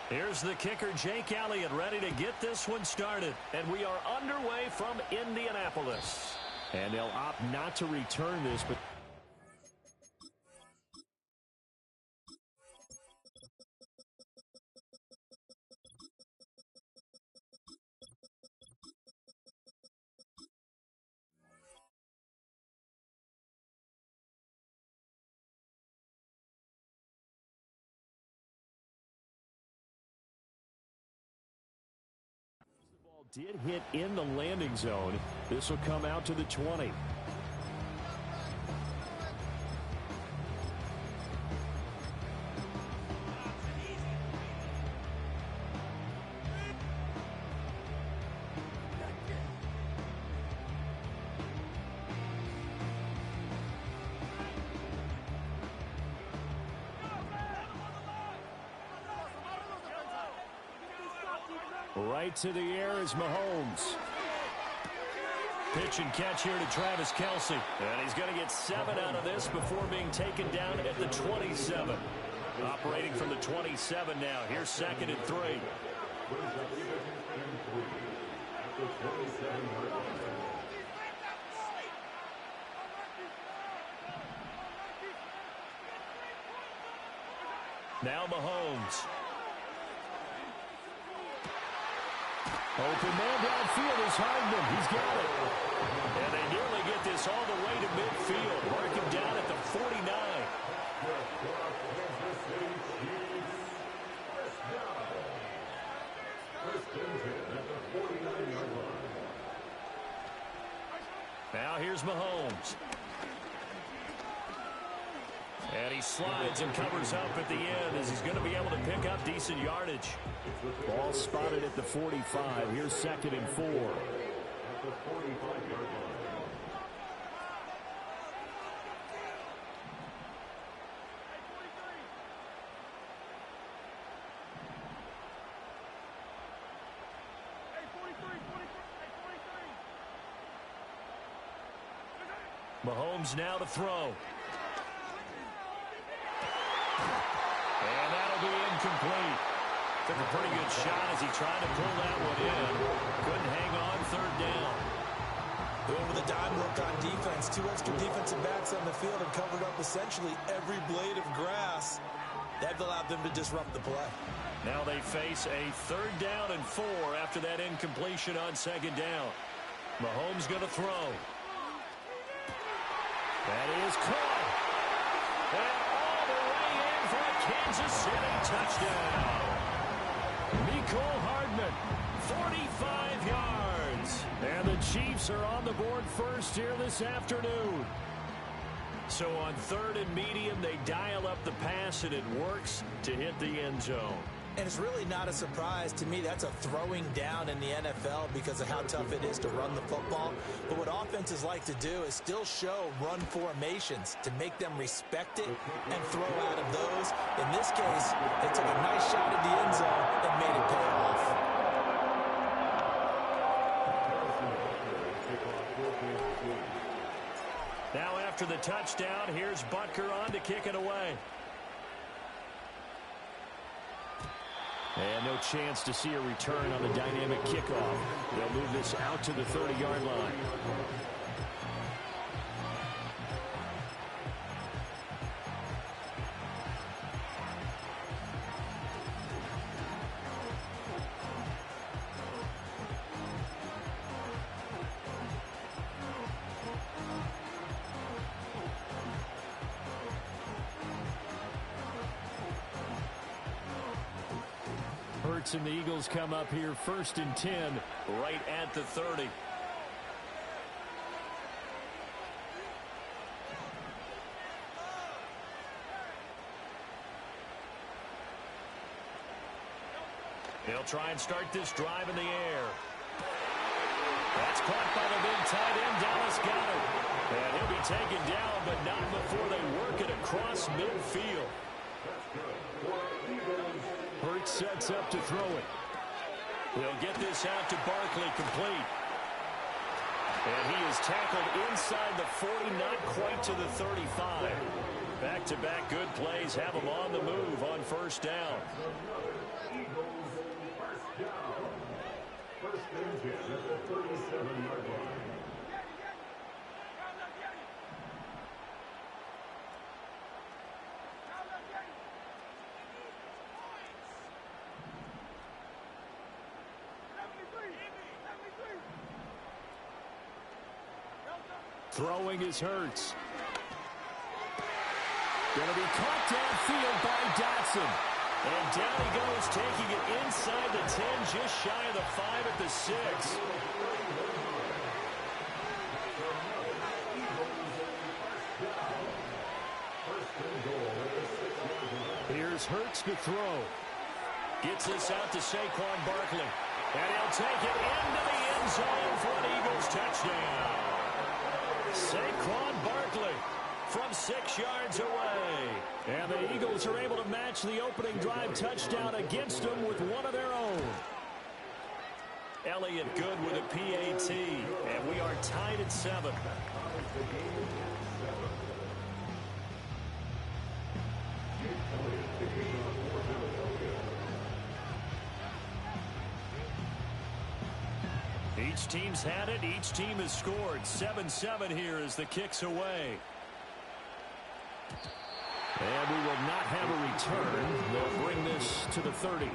Here's the kicker, Jake Elliott, ready to get this one started. And we are underway from Indianapolis. And they'll opt not to return this, but did hit in the landing zone. This will come out to the 20. Right to the air is Mahomes. Pitch and catch here to Travis Kelce. And he's going to get 7 out of this before being taken down at the 27. Operating from the 27 now. Here's 2nd and 3. Now Mahomes. Open man downfield is Hardman. He's got it. And they nearly get this all the way to midfield. Mark him down at the 49. Now here's Mahomes. And he slides and covers up at the end as he's going to be able to pick up decent yardage. Ball spotted at the 45. Here's 2nd and 4. Mahomes now to throw. And that'll be incomplete. Took a pretty good shot as he tried to pull that one in. Couldn't hang on 3rd down. Going with a dime look on defense. 2 extra defensive backs on the field and covered up essentially every blade of grass. That allowed them to disrupt the play. Now they face a 3rd down and 4 after that incompletion on 2nd down. Mahomes going to throw. That is caught. And all the way in for a Kansas City touchdown. Mecole Hardman, 45 yards. And the Chiefs are on the board first here this afternoon. So on 3rd and medium, they dial up the pass, and it works to hit the end zone. And it's really not a surprise to me. That's a throwing down in the NFL because of how tough it is to run the football. But what offenses like to do is still show run formations to make them respect it and throw out of those. In this case, they took a nice shot at the end zone and made it pay off. Now after the touchdown, here's Butker on to kick it away. And no chance to see a return on the dynamic kickoff. They'll move this out to the 30-yard line. And the Eagles come up here 1st and 10 right at the 30. They'll try and start this drive in the air. That's caught by the big tight end, Dallas Goedert. And he'll be taken down, but not before they work it across midfield. Hurts sets up to throw it. They'll get this out to Barkley, complete. And he is tackled inside the 40, not quite to the 35. Back-to-back good plays have him on the move on 1st down. Throwing is Hurts. Going to be caught downfield by Dotson. And down he goes, taking it inside the 10, just shy of the 5 at the 6. Here's Hurts to throw. Gets this out to Saquon Barkley. And he'll take it into the end zone for an Eagles touchdown. Saquon Barkley from 6 yards away. And the Eagles are able to match the opening drive touchdown against them with one of their own. Elliott good with a PAT. And we are tied at 7. Each team's had it. Each team has scored. 7-7 here as the kick's away. And we will not have a return. They'll bring this to the 30.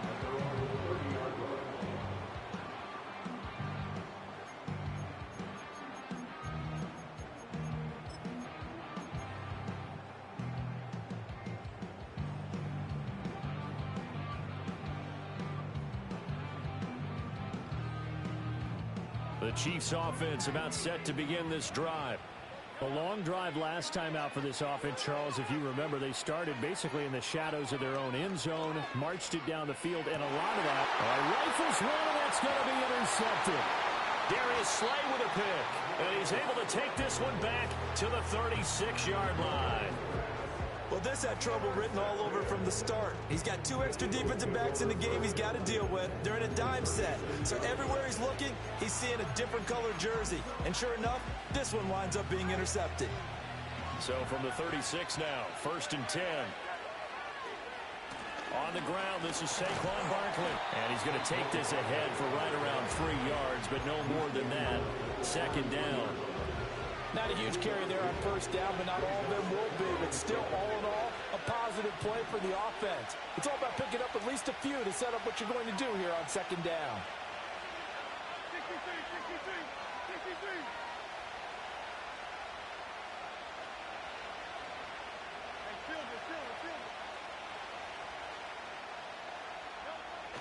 The Chiefs offense about set to begin this drive. A long drive last time out for this offense, Charles. If you remember, they started basically in the shadows of their own end zone, marched it down the field, and a lot of that rifles one, and that's going to be intercepted. Darius Slay with a pick, and he's able to take this one back to the 36-yard line. Well, this had trouble written all over from the start. He's got 2 extra defensive backs in the game he's got to deal with. They're in a dime set. So everywhere he's looking, he's seeing a different colored jersey. And sure enough, this one winds up being intercepted. So from the 36 now, 1st and 10. On the ground, this is Saquon Barkley. And he's going to take this ahead for right around 3 yards, but no more than that. 2nd down. Not a huge carry there on 1st down, but not all of them will be. But still, all in all, a positive play for the offense. It's all about picking up at least a few to set up what you're going to do here on 2nd down. 63.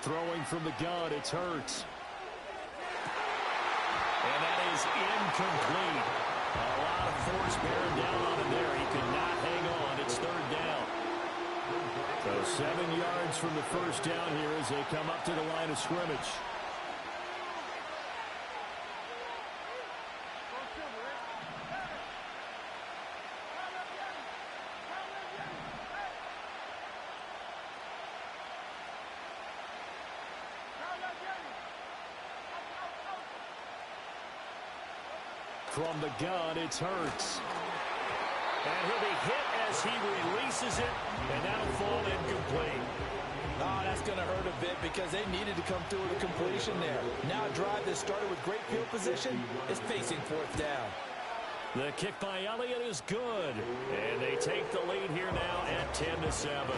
Throwing from the gun, it's Hurts. And that is incomplete. A lot of force bearing down on him there. He could not hang on. It's 3rd down. So 7 yards from the 1st down here as they come up to the line of scrimmage. From the gun, it's Hurts. And he'll be hit as he releases it, and that'll fall incomplete. Oh, that's going to hurt a bit because they needed to come through with a completion there. Now a drive that started with great field position is facing 4th down. The kick by Elliott is good, and they take the lead here now at 10-7.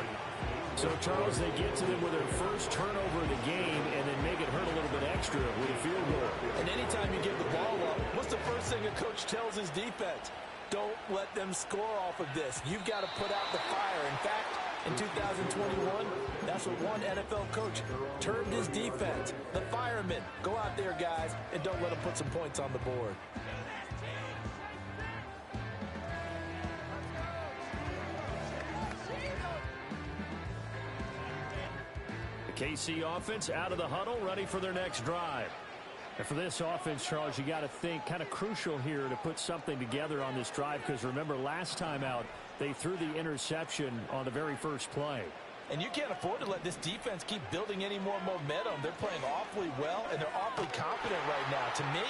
So, Charles, they get to them with their first turnover of the game and then make it hurt a little bit extra with a field goal. And anytime you give the ball up, what's the first thing a coach tells his defense? Don't let them score off of this. You've got to put out the fire. In fact, in 2021, that's what one NFL coach termed his defense. The firemen. Go out there, guys, and don't let them put some points on the board. KC offense out of the huddle, ready for their next drive. And for this offense, Charles, you got to think kind of crucial here to put something together on this drive because remember last time out they threw the interception on the very first play. And you can't afford to let this defense keep building any more momentum. They're playing awfully well, and they're awfully confident right now. To me,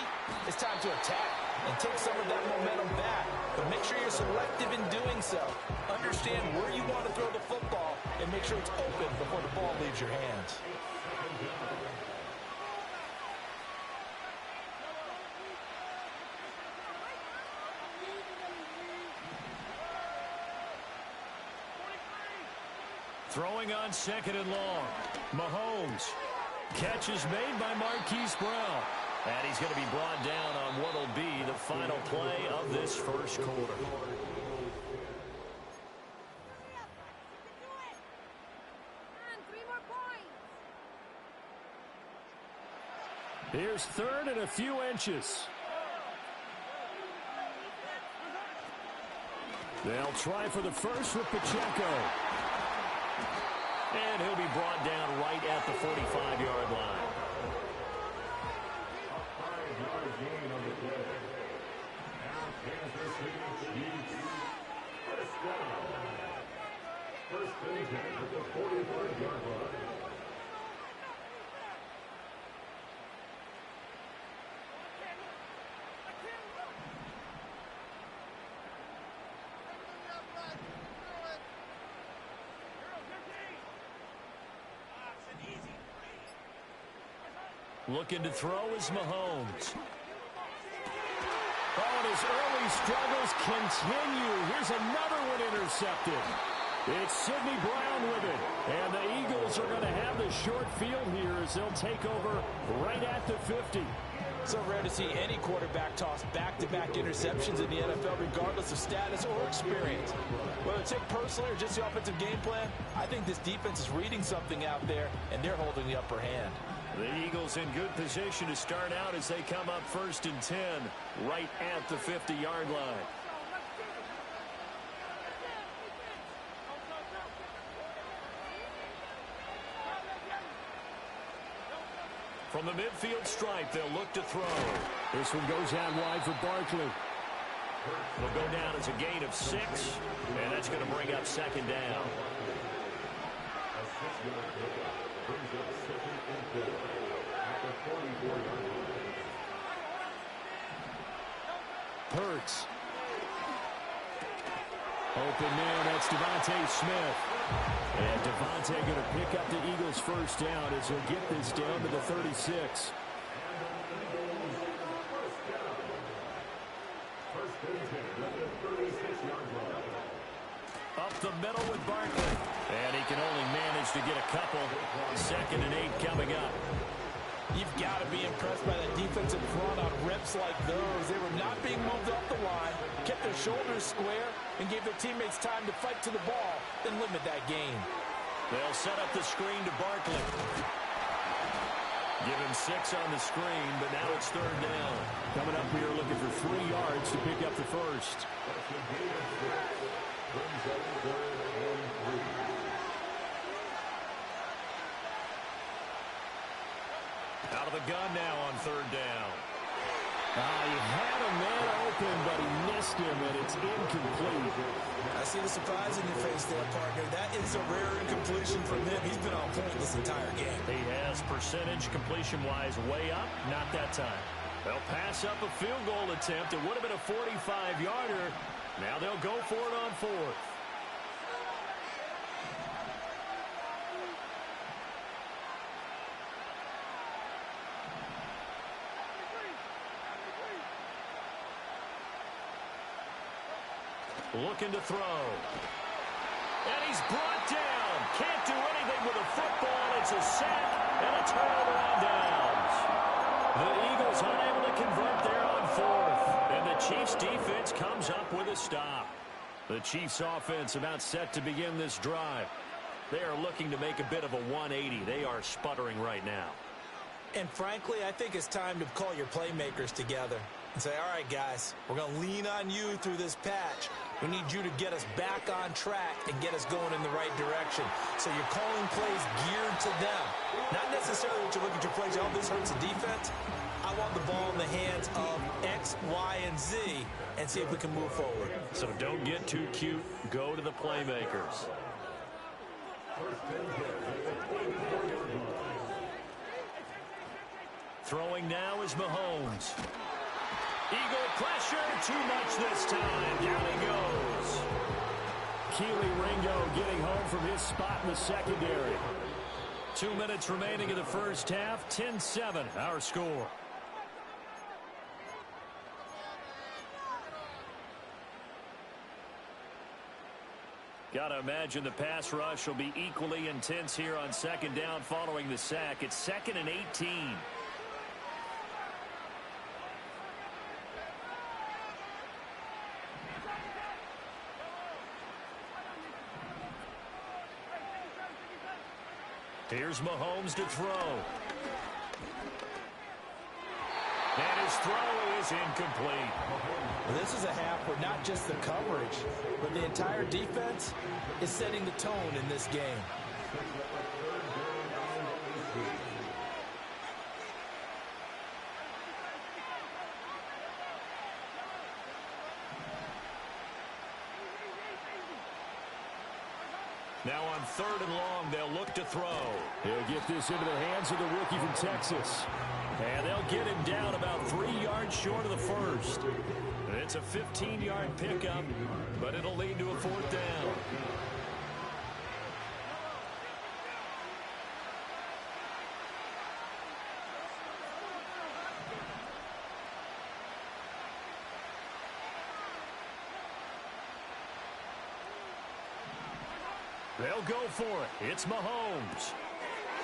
it's time to attack and take some of that momentum back. But make sure you're selective in doing so. Understand where you want to throw the football and make sure it's open before the ball leaves your hands. Throwing on 2nd and long. Mahomes. Catch is made by Marquise Brown. And he's going to be brought down on what will be the final play of this first quarter. Here's third and a few inches. They'll try for the first with Pacheco. And he'll be brought down right at the 45-yard line. Looking to throw is Mahomes. Oh, and his early struggles continue. Here's another one intercepted. It's Sidney Brown with it. And the Eagles are going to have the short field here as they'll take over right at the 50. So rare to see any quarterback toss back-to-back interceptions in the NFL, regardless of status or experience. Whether it's him personally or just the offensive game plan, I think this defense is reading something out there, and they're holding the upper hand. The Eagles in good position to start out as they come up 1st and 10 right at the 50-yard line. From the midfield stripe, they'll look to throw. This one goes out wide for Barkley. They'll go down as a gain of 6, and that's going to bring up 2nd down. Hurts. Open man, that's Devontae Smith. And Devontae going to pick up the Eagles' first down as he'll get this down to the 36. Up the middle with Barkley. And he can only manage to get a couple. 2nd and 8 coming up. You've got to be impressed by that defensive front on reps like those. They were not being moved off the line, kept their shoulders square, and gave their teammates time to fight to the ball, then limit that gain. They'll set up the screen to Barkley. Give him 6 on the screen, but now it's 3rd down. Coming up here looking for 3 yards to pick up the first. Out of the gun now on 3rd down. He had a man open, but he missed him, and it's incomplete. I see the surprise in your face there, partner. That is a rare incompletion from him. He's been on point this entire game. He has percentage completion-wise way up, not that time. They'll pass up a field goal attempt. It would have been a 45-yarder. Now they'll go for it on 4th. Looking to throw. And he's brought down. Can't do anything with a football. It's a sack and a turnover on downs. The Eagles unable to convert there on 4th. And the Chiefs defense comes up with a stop. The Chiefs offense about set to begin this drive. They are looking to make a bit of a 180. They are sputtering right now. And frankly, I think it's time to call your playmakers together and say, all right, guys, we're going to lean on you through this patch. We need you to get us back on track and get us going in the right direction. So you're calling plays geared to them. Not necessarily that you look at your plays, oh, this hurts the defense. I want the ball in the hands of X, Y, and Z and see if we can move forward. So don't get too cute. Go to the playmakers. Throwing now is Mahomes. Eagle pressure, too much this time. Down he goes. Keely Ringo getting home from his spot in the secondary. 2 minutes remaining in the first half. 10-7, our score. Got to imagine the pass rush will be equally intense here on 2nd down following the sack. It's 2nd and 18. Here's Mahomes to throw. And his throw is incomplete. Well, this is a half where not just the coverage, but the entire defense is setting the tone in this game. Now on 3rd and long, they'll look to throw. He'll get this into the hands of the rookie from Texas. And they'll get him down about 3 yards short of the first. It's a 15-yard pickup, but it'll lead to a 4th down. They'll go for it. It's Mahomes.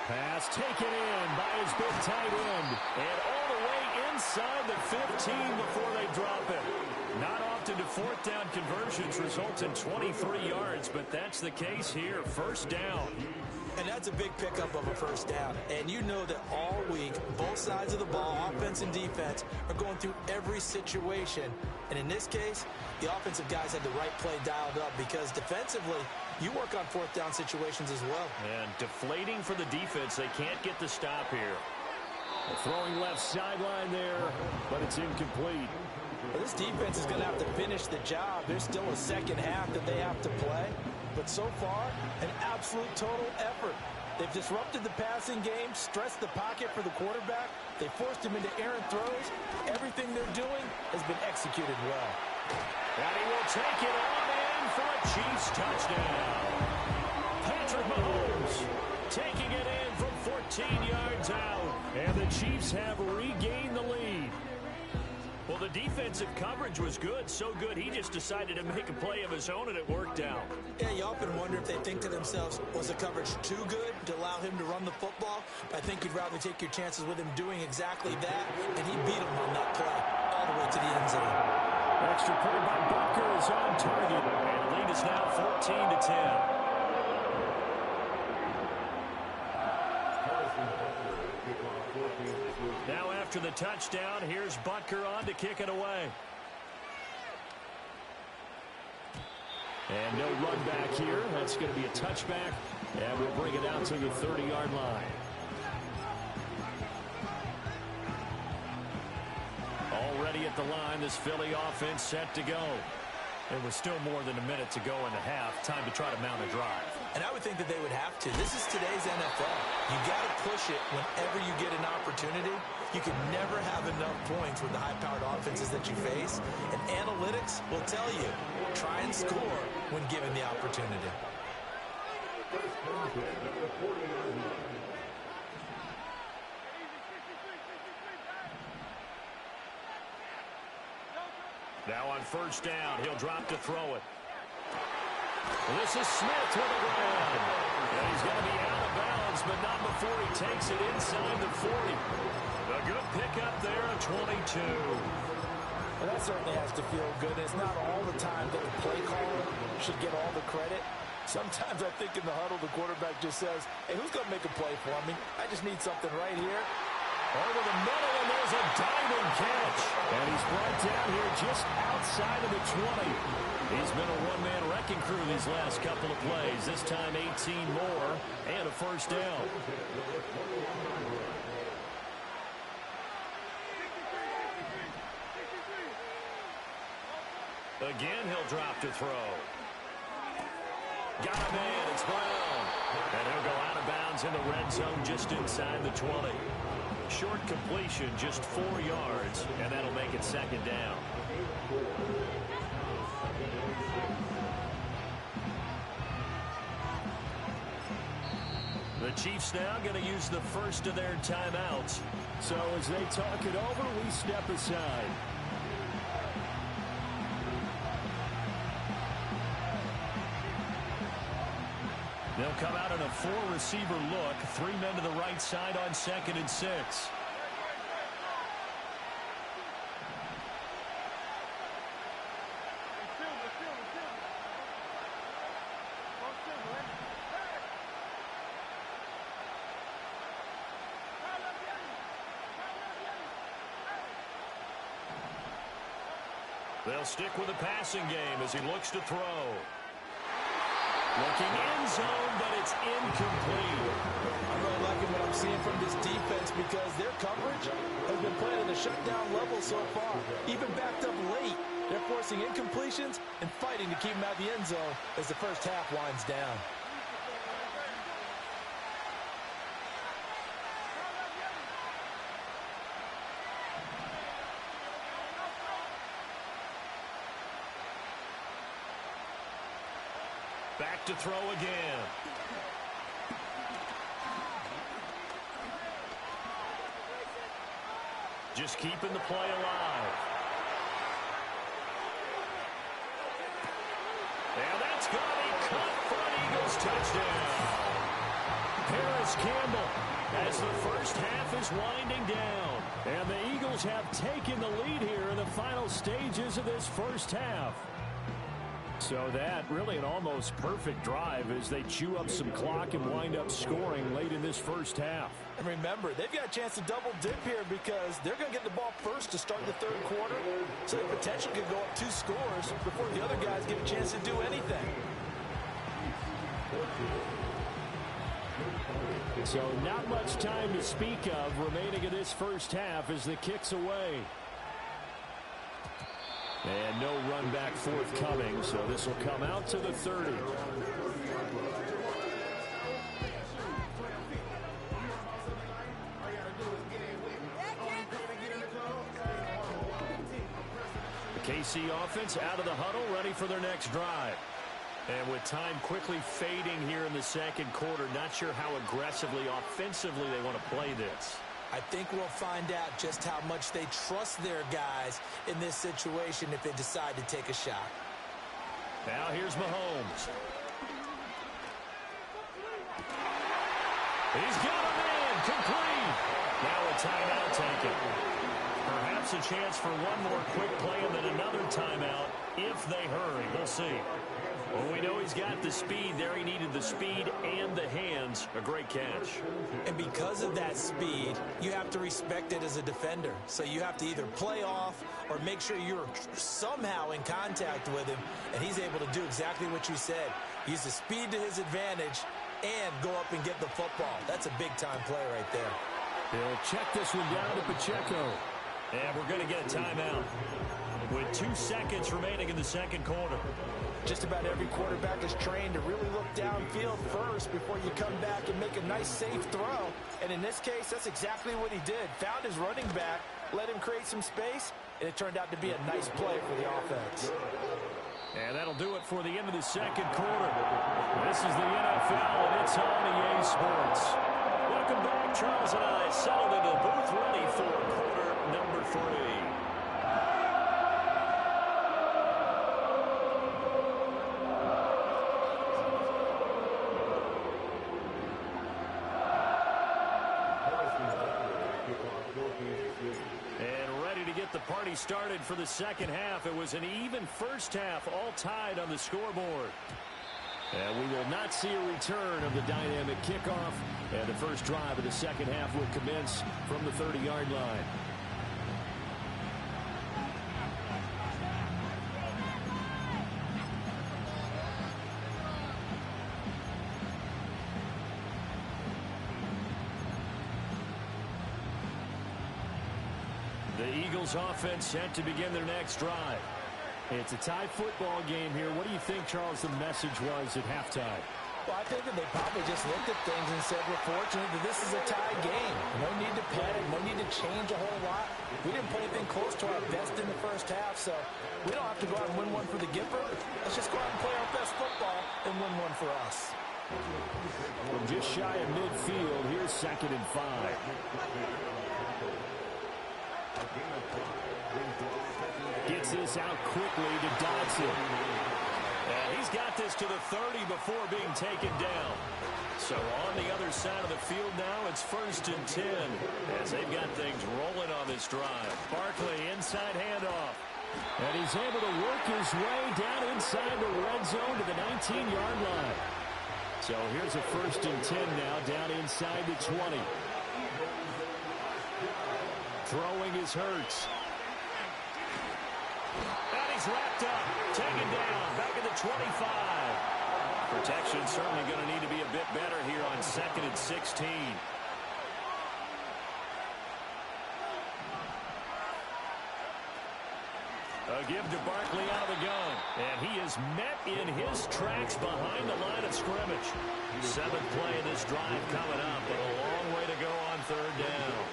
Pass taken in by his big tight end. And all the way inside the 15 before they drop it. Not often do 4th down conversions result in 23 yards, but that's the case here. 1st down. And that's a big pickup of a 1st down. And you know that all week, both sides of the ball, offense and defense, are going through every situation. And in this case, the offensive guys had the right play dialed up because defensively, you work on 4th down situations as well. And deflating for the defense. They can't get the stop here. Throwing left sideline there, but it's incomplete. Well, this defense is going to have to finish the job. There's still a 2nd half that they have to play. But so far, an absolute total effort. They've disrupted the passing game, stressed the pocket for the quarterback. They forced him into errant throws. Everything they're doing has been executed well. And he will take it on in for a Chiefs touchdown. Patrick Mahomes taking it in from 14 yards out. And the Chiefs have regained the lead. Well, the defensive coverage was good, so good he just decided to make a play of his own, and it worked out. Yeah, you often wonder if they think to themselves, was the coverage too good to allow him to run the football? I think you'd rather take your chances with him doing exactly that, and he beat him on that play all the way to the end zone. Extra point by Butker is on target, and the lead is now 14-10. Now after the touchdown, here's Butker on to kick it away. And no run back here. That's going to be a touchback, and we'll bring it out to the 30-yard line. Already at the line, this Philly offense set to go. There was still more than a minute to go in the half. Time to try to mount a drive. And I would think that they would have to. This is today's NFL. You got to push it whenever you get an opportunity. You can never have enough points with the high-powered offenses that you face. And analytics will tell you, try and score when given the opportunity. Now on 1st down, he'll drop to throw it. This is Smith with a run. And he's going to be out of bounds, but not before he takes it inside the 40. A good pickup there at 22. Well, that certainly has to feel good. It's not all the time that the play caller should get all the credit. Sometimes I think in the huddle, the quarterback just says, hey, who's going to make a play for me? I just need something right here. Over the middle, and there's a diving catch. And he's brought down here just outside of the 20. He's been a one-man wrecking crew these last couple of plays. This time 18 more and a 1st down. Again, he'll drop to throw. Got him in. It's Brown. And he'll go out of bounds in the red zone just inside the 20. Short completion, just 4 yards, and that'll make it 2nd down. The Chiefs now going to use the first of their timeouts. So as they talk it over, we step aside. They'll come out in a 4-receiver look. 3 men to the right side on 2nd and 6. They'll stick with the passing game as he looks to throw. Looking end zone, but it's incomplete. I'm really liking what I'm seeing from this defense because their coverage has been playing at a shutdown level so far. Even backed up late, they're forcing incompletions and fighting to keep them out of the end zone as the first half winds down. Back to throw again. Just keeping the play alive. And that's going to be caught for an Eagles touchdown. Paris Campbell as the first half is winding down. And the Eagles have taken the lead here in the final stages of this first half. So that really an almost perfect drive as they chew up some clock and wind up scoring late in this first half. And remember, they've got a chance to double dip here because they're going to get the ball first to start the third quarter. So they potentially could go up 2 scores before the other guys get a chance to do anything. So not much time to speak of remaining in this first half as the kick's away. And no run back forthcoming, so this will come out to the 30. The KC offense out of the huddle, ready for their next drive. And with time quickly fading here in the second quarter, not sure how aggressively, offensively they want to play this. I think we'll find out just how much they trust their guys in this situation if they decide to take a shot. Now here's Mahomes. He's got a man complete. Now a timeout taken. Perhaps a chance for one more quick play and then another timeout if they hurry. We'll see. Well, we know he's got the speed there. He needed the speed and the hands. A great catch. And because of that speed, you have to respect it as a defender. So you have to either play off or make sure you're somehow in contact with him. And he's able to do exactly what you said. Use the speed to his advantage and go up and get the football. That's a big-time play right there. He'll check this one down to Pacheco. And we're going to get a timeout with 2 seconds remaining in the second quarter. Just about every quarterback is trained to really look downfield first before you come back and make a nice, safe throw. And in this case, that's exactly what he did. Found his running back, let him create some space, and it turned out to be a nice play for the offense. And that'll do it for the end of the second quarter. This is the NFL, and it's on EA Sports. Welcome back. Charles and I settled into the booth ready for quarter number 3. And ready to get the party started for the second half. It was an even first half, all tied on the scoreboard. And we will not see a return of the dynamic kickoff. And the first drive of the second half will commence from the 30-yard line. The Eagles offense set to begin their next drive. It's a tie football game here. What do you think, Charles, the message was at halftime? Well, I think that they probably just looked at things and said, we're fortunate that this is a tie game. No need to panic, no need to change a whole lot. We didn't play anything close to our best in the first half, so we don't have to go out and win one for the Gipper. Let's just go out and play our best football and win one for us. From just shy of midfield, here's 2nd and 5. Gets this out quickly to Dodson. And he's got this to the 30 before being taken down. So on the other side of the field now, it's 1st and 10 as they've got things rolling on this drive. Barkley inside handoff. And he's able to work his way down inside the red zone to the 19-yard line. So here's a 1st and 10 now down inside the 20. Throwing is Hurts. And he's wrapped up, taken down, back at the 25. Protection certainly going to need to be a bit better here on 2nd and 16. A give to Barkley out of the gun. And he is met in his tracks behind the line of scrimmage. 7th play of this drive coming up, but a long way to go on 3rd down.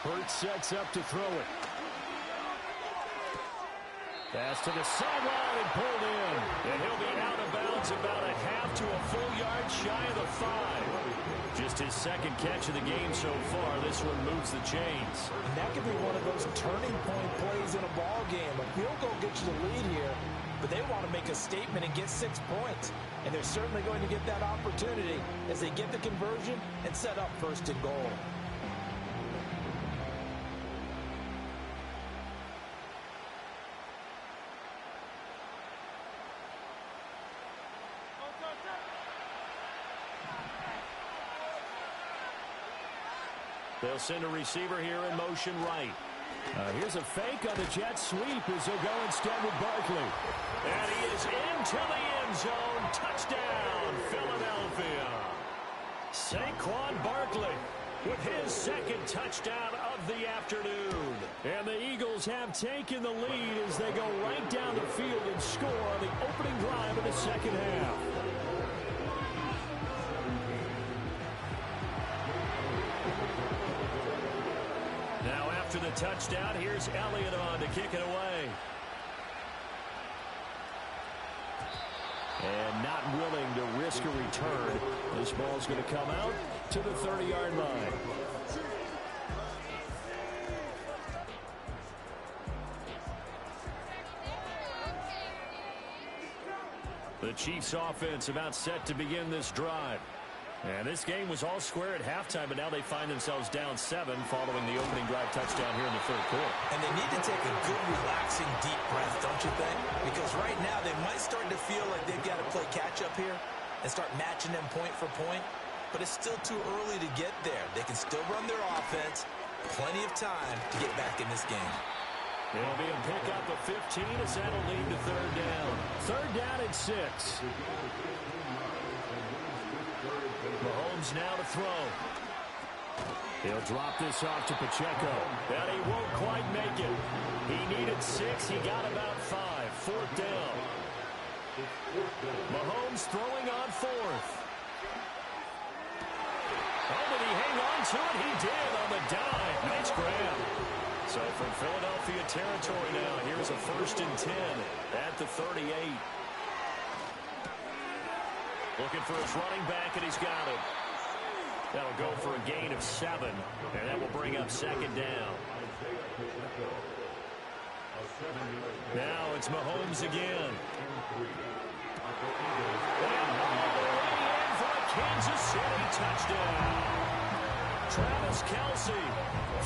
Hurts sets up to throw it. Pass to the sideline and pulled in. And he'll be out of bounds about a half to a full yard shy of the 5. Just his 2nd catch of the game so far. This one moves the chains. And that could be one of those turning point plays in a ball game. A field goal gets you the lead here, but they want to make a statement and get 6 points. And they're certainly going to get that opportunity as they get the conversion and set up 1st and goal. They'll send a receiver here in motion right. Here's a fake on the jet sweep as they'll go instead with Barkley. And he is into the end zone. Touchdown, Philadelphia. Saquon Barkley with his 2nd touchdown of the afternoon. And the Eagles have taken the lead as they go right down the field and score on the opening drive of the 2nd half. Now after the touchdown, here's Elliott on to kick it away. And not willing to risk a return. This ball's going to come out to the 30-yard line. The Chiefs offense about set to begin this drive. And this game was all square at halftime, but now they find themselves down 7 following the opening drive touchdown here in the 3rd quarter. And they need to take a good, relaxing, deep breath, don't you think? Because right now they might start to feel like they've got to play catch-up here and start matching them point for point. But it's still too early to get there. They can still run their offense. Plenty of time to get back in this game. It'll be a pickup of 15 as that'll lead to 3rd down. 3rd down and 6. Mahomes now to throw. He'll drop this off to Pacheco. And he won't quite make it. He needed 6. He got about 5. 4th down. Mahomes throwing on 4th. Oh, did he hang on to it? He did on the dive. Nice grab. So from Philadelphia territory now, here's a 1st and 10 at the 38. Looking for his running back, and he's got it. That'll go for a gain of 7, and that will bring up 2nd down. Now it's Mahomes again. And all the way in for a Kansas City touchdown. Travis Kelce,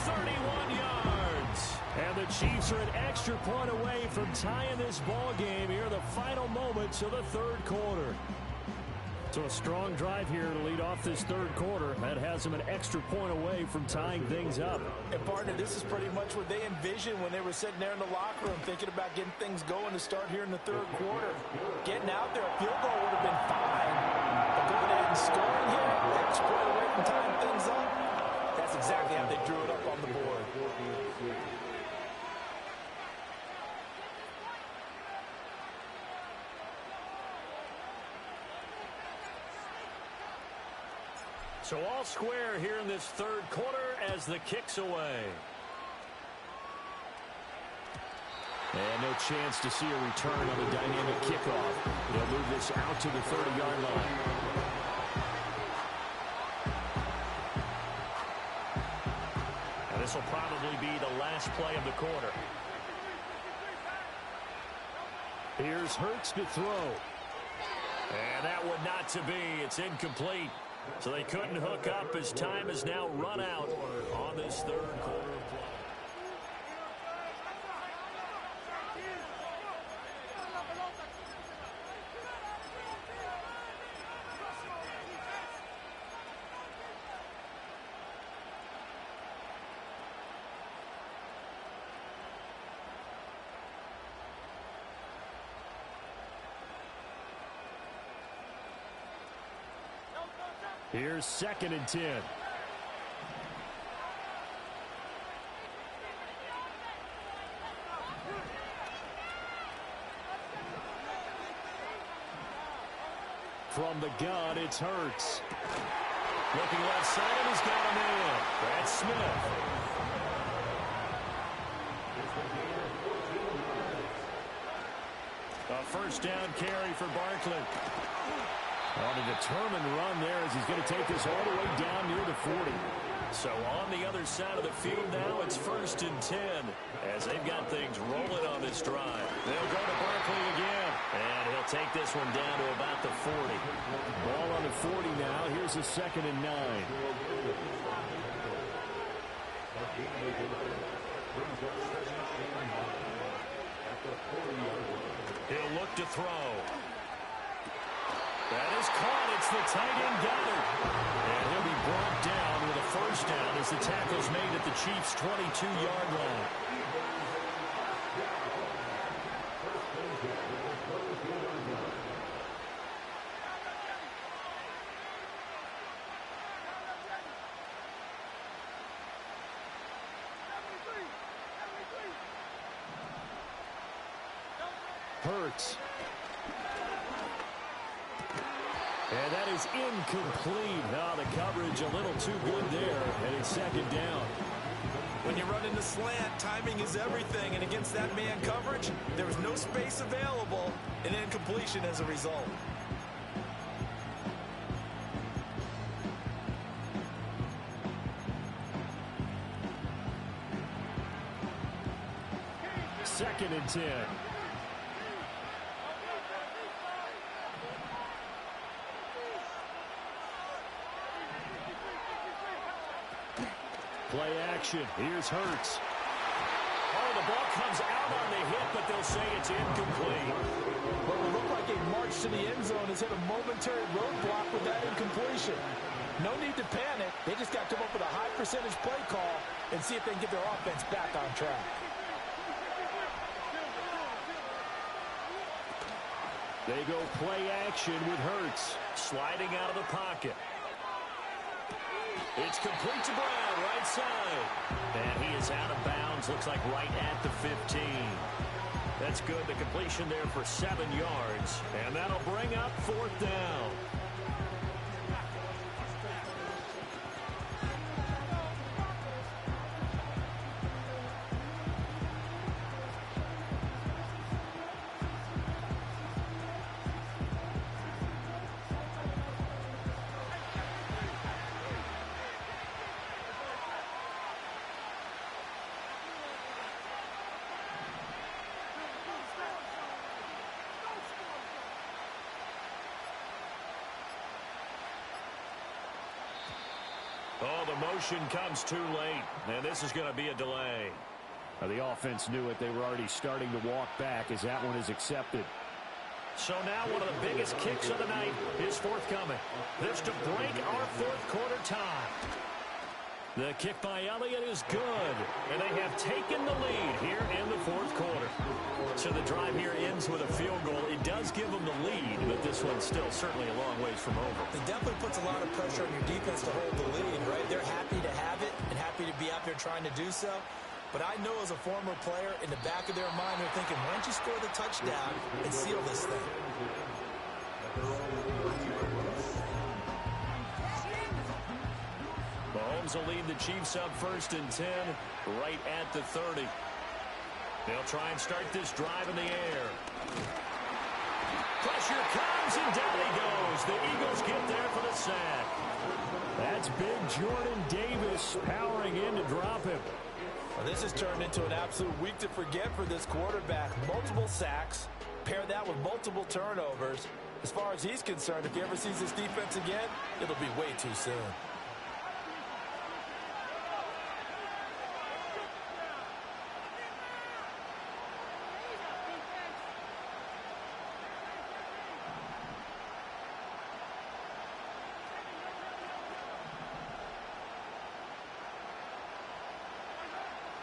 31 yards. And the Chiefs are an extra point away from tying this ball game here in the final moments of the 3rd quarter. So a strong drive here to lead off this 3rd quarter. That has them an extra point away from tying things up. And partner, this is pretty much what they envisioned when they were sitting there in the locker room thinking about getting things going to start here in the 3rd quarter. Getting out there, a field goal would have been fine. But going ahead and scoring here, extra point away from tying things up. That's exactly how they drew it up on the board. So all square here in this 3rd quarter as the kick's away. And no chance to see a return on the dynamic kickoff. They'll move this out to the 30-yard line. And this will probably be the last play of the quarter. Here's Hurts to throw. And that would not to be. It's incomplete. So they couldn't hook up as time has now run out on this 3rd quarter of play. Here's 2nd and 10. From the gun, it's Hurts. Looking left side, and he's got a man. That's Smith. A first down carry for Barkley. On a determined run there as he's going to take this all the way down near the 40. So on the other side of the field now, it's 1st and 10 as they've got things rolling on this drive. They'll go to Barkley again, and he'll take this one down to about the 40. Ball on the 40 now. Here's a 2nd and 9. He'll look to throw. That is caught. It's the tight end Goddard. And he'll be brought down with a first down as the tackle's made at the Chiefs' 22-yard line. Hurts. And that is incomplete. Oh, the coverage a little too good there, and it's 2nd down. When you run in the slant, timing is everything, and against that man coverage, there was no space available, and incompletion as a result. Second and 10. Play action. Here's Hurts. Oh, the ball comes out on the hit, but they'll say it's incomplete. Well, it looked like a march to the end zone has hit a momentary roadblock with that incompletion. No need to panic. They just got to come up with a high percentage play call and see if they can get their offense back on track. They go play action with Hurts. Sliding out of the pocket. It's complete to Brown, right side. And he is out of bounds, looks like right at the 15. That's good. The completion there for 7 yards. And that'll bring up 4th down. Oh, the motion comes too late, and this is going to be a delay. The offense knew it. They were already starting to walk back as that one is accepted. So now one of the biggest kicks of the night is forthcoming. This to break our 4th quarter tie. The kick by Elliott is good, and they have taken the lead here in the 4th quarter. So the drive here ends with a field goal. It does give them the lead, but this one's still certainly a long ways from over. It definitely puts a lot of pressure on your defense to hold the lead, right? They're happy to have it and happy to be out there trying to do so. But I know as a former player, in the back of their mind, they're thinking, why don't you score the touchdown and seal this thing? Mahomes will lead the Chiefs up 1st and 10, right at the 30. They'll try and start this drive in the air. Pressure comes, and down he goes. The Eagles get there for the sack. That's big Jordan Davis powering in to drop him. Well, this has turned into an absolute week to forget for this quarterback. Multiple sacks, pair that with multiple turnovers. As far as he's concerned, if he ever sees this defense again, it'll be way too soon.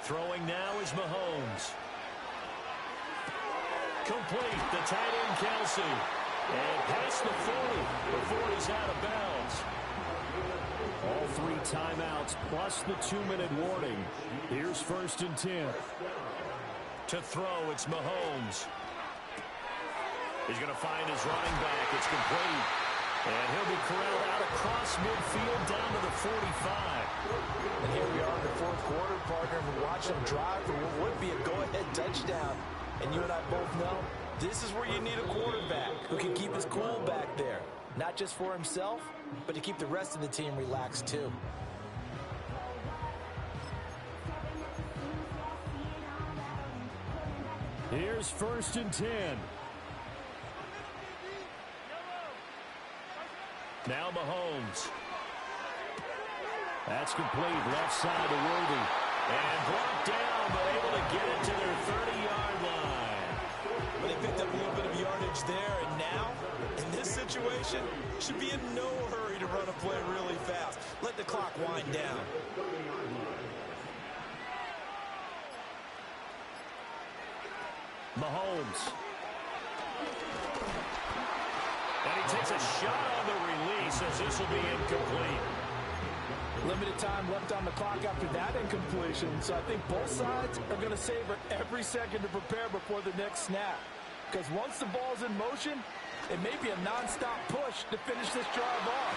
Throwing now is Mahomes. Complete. The tight end, Kelsey. And past the 40 before he's out of bounds. All 3 timeouts plus the 2-minute warning. Here's 1st and 10. To throw, it's Mahomes. He's going to find his running back. It's complete. And he'll be corralled out across midfield down to the 45. And here we are in the 4th quarter, partner. We watch him drive for what would be a go-ahead touchdown. And you and I both know this is where you need a quarterback who can keep his cool back there. Not just for himself, but to keep the rest of the team relaxed too. Here's 1st and 10. Now Mahomes. That's complete. Left side to Worthy. And brought down, but able to get it to their 30-yard line. Well, they picked up a little bit of yardage there, and now, in this situation, should be in no hurry to run a play really fast. Let the clock wind down. Mahomes. And he takes a shot on the release as this will be incomplete. Limited time left on the clock after that incompletion, so I think both sides are going to savor every second to prepare before the next snap. Because once the ball's in motion, it may be a non-stop push to finish this drive off.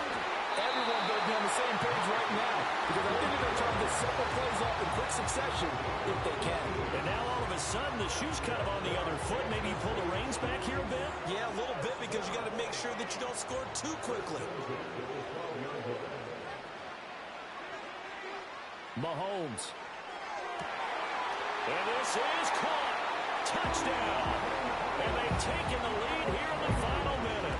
Everyone better be on the same page right now, because I think they're going to try to get several plays off in quick succession if they can. And now all of a sudden the shoe's kind of on the other foot. Maybe you pull the reins back here a bit? Yeah, a little bit, because you got to make sure that you don't score too quickly. Mahomes. And this is caught. Touchdown. And they've taken the lead here in the final minute.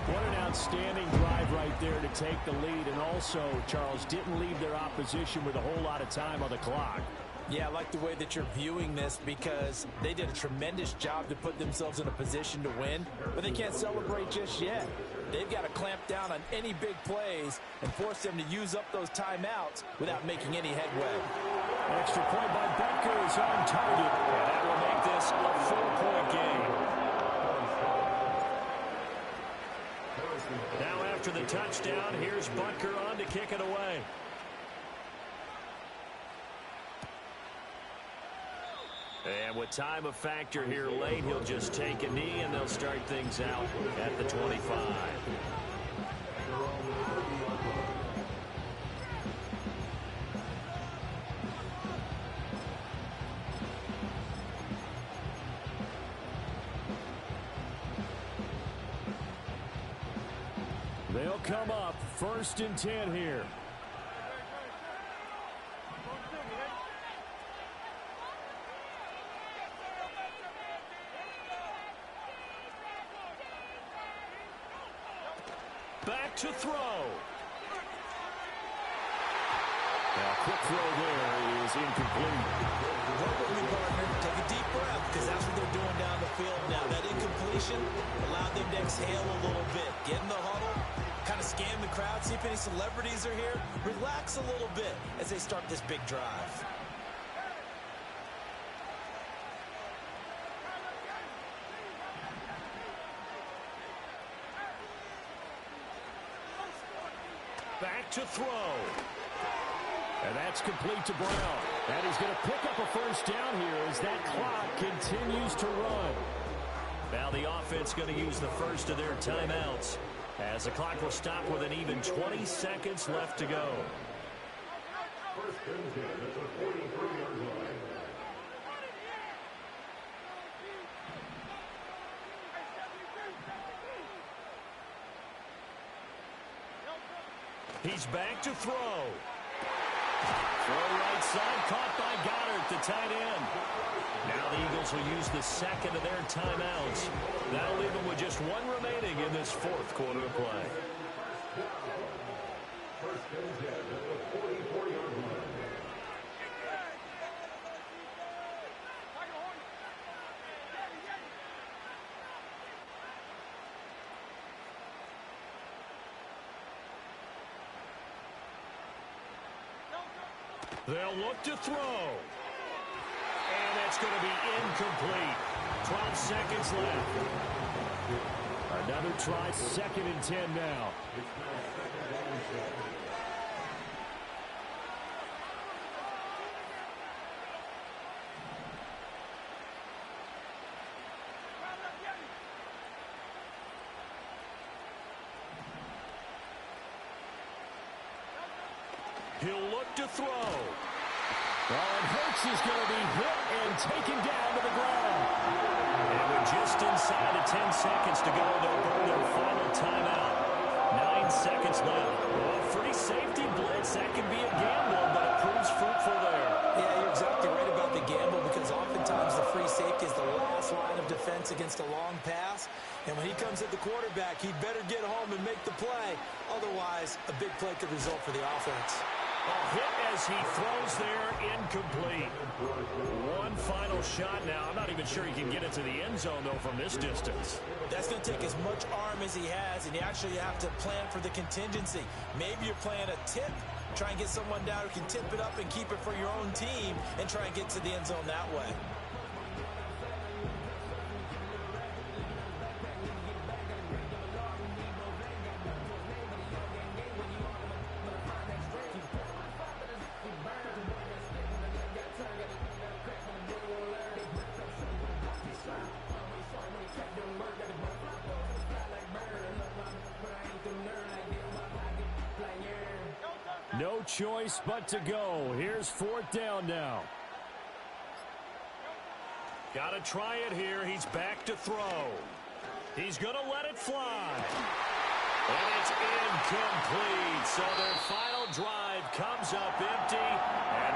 What an outstanding drive right there to take the lead. And also, Charles, didn't leave their opposition with a whole lot of time on the clock. Yeah, I like the way that you're viewing this, because they did a tremendous job to put themselves in a position to win, but they can't celebrate just yet. They've got to clamp down on any big plays and force them to use up those timeouts without making any headway. Extra point by Butker is on target. And that will make this a 4-point game. Now after the touchdown, here's Butker on to kick it away. And with time a factor here late, he'll just take a knee and they'll start things out at the 25. They'll come up 1st and 10 here. Back to throw. Now, quick throw there is incomplete. Work with me, partner. Take a deep breath, because that's what they're doing down the field now. That incompletion allowed them to exhale a little bit. Get in the huddle, kind of scan the crowd, see if any celebrities are here. Relax a little bit as they start this big drive. Back to throw. And that's complete to Brown. And he's going to pick up a 1st down here as that clock continues to run. Now the offense going to use the first of their timeouts as the clock will stop with an even 20 seconds left to go. He's back to throw. Throw right side, caught by Goddard, the tight end. Now the Eagles will use the second of their timeouts. That'll leave them with just one remaining in this 4th quarter of play. They'll look to throw. And that's going to be incomplete. 12 seconds left. Another try, 2nd and 10 now. He'll look to throw. And Hurts is going to be hit and taken down to the ground. And we're just inside of 10 seconds to go. They'll burn their final timeout. 9 seconds left. Well, free safety blitz, that can be a gamble, but it proves fruitful there. Yeah, you're exactly right about the gamble because oftentimes the free safety is the last line of defense against a long pass. And when he comes at the quarterback, he'd better get home and make the play. Otherwise, a big play could result for the offense. A hit as he throws there, incomplete. One final shot now. I'm not even sure he can get it to the end zone, though, from this distance. That's going to take as much arm as he has, and you actually have to plan for the contingency. Maybe you're playing a tip, try and get someone down who can tip it up and keep it for your own team and try and get to the end zone that way. No choice but to go. Here's 4th down now. Got to try it here. He's back to throw. He's going to let it fly. And it's incomplete. So their final drive comes up empty. And